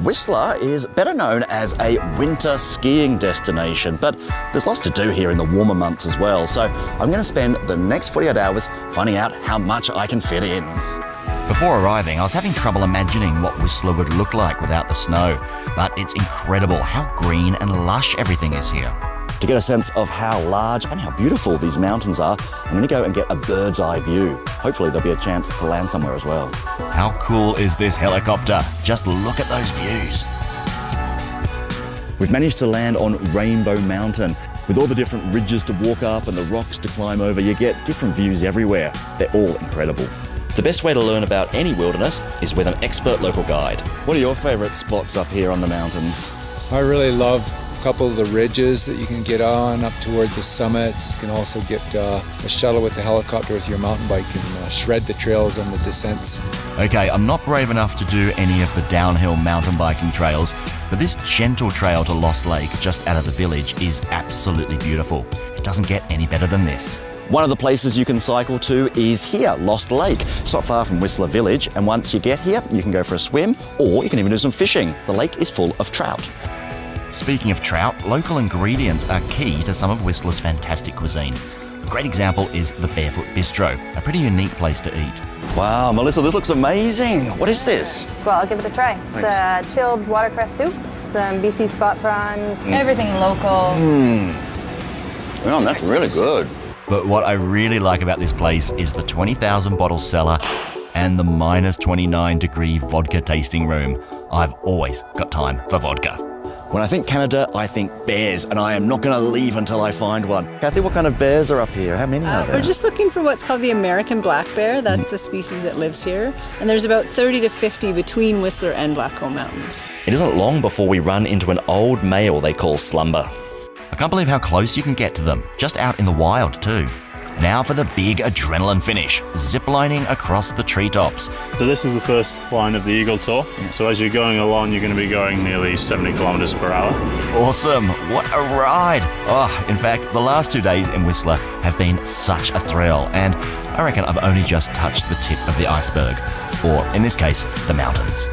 Whistler is better known as a winter skiing destination, but there's lots to do here in the warmer months as well. So I'm going to spend the next 48 hours finding out how much I can fit in. Before arriving, I was having trouble imagining what Whistler would look like without the snow, but it's incredible how green and lush everything is here. To get a sense of how large and how beautiful these mountains are, I'm going to go and get a bird's eye view. Hopefully there'll be a chance to land somewhere as well. How cool is this helicopter? Just look at those views. We've managed to land on Rainbow Mountain. With all the different ridges to walk up and the rocks to climb over, you get different views everywhere. They're all incredible. The best way to learn about any wilderness is with an expert local guide. What are your favourite spots up here on the mountains? I really love a couple of the ridges that you can get on up toward the summits. You can also get a shuttle with the helicopter with your mountain bike and shred the trails and the descents. Okay, I'm not brave enough to do any of the downhill mountain biking trails, but this gentle trail to Lost Lake just out of the village is absolutely beautiful. It doesn't get any better than this. One of the places you can cycle to is here, Lost Lake. It's not far from Whistler Village, and once you get here, you can go for a swim, or you can even do some fishing. The lake is full of trout. Speaking of trout, local ingredients are key to some of Whistler's fantastic cuisine. A great example is the Barefoot Bistro, a pretty unique place to eat. Wow, Melissa, this looks amazing. What is this? Well, I'll give it a try. It's a chilled watercress soup, some BC spot prawns, everything local. Oh, that's really good. But what I really like about this place is the 20,000 bottle cellar and the minus 29 degree vodka tasting room. I've always got time for vodka. When I think Canada, I think bears, and I am not going to leave until I find one. Kathy, what kind of bears are up here? How many are there? We're just looking for what's called the American black bear. That's the species that lives here. And there's about 30 to 50 between Whistler and Blackcomb Mountains. It isn't long before we run into an old male they call Slumber. I can't believe how close you can get to them, just out in the wild too. Now for the big adrenaline finish, ziplining across the treetops. So this is the first line of the Eagle Tour. So as you're going along, you're going to be going nearly 70 kilometers per hour. Awesome, what a ride. Oh, in fact, the last 2 days in Whistler have been such a thrill, and I reckon I've only just touched the tip of the iceberg, or in this case, the mountains.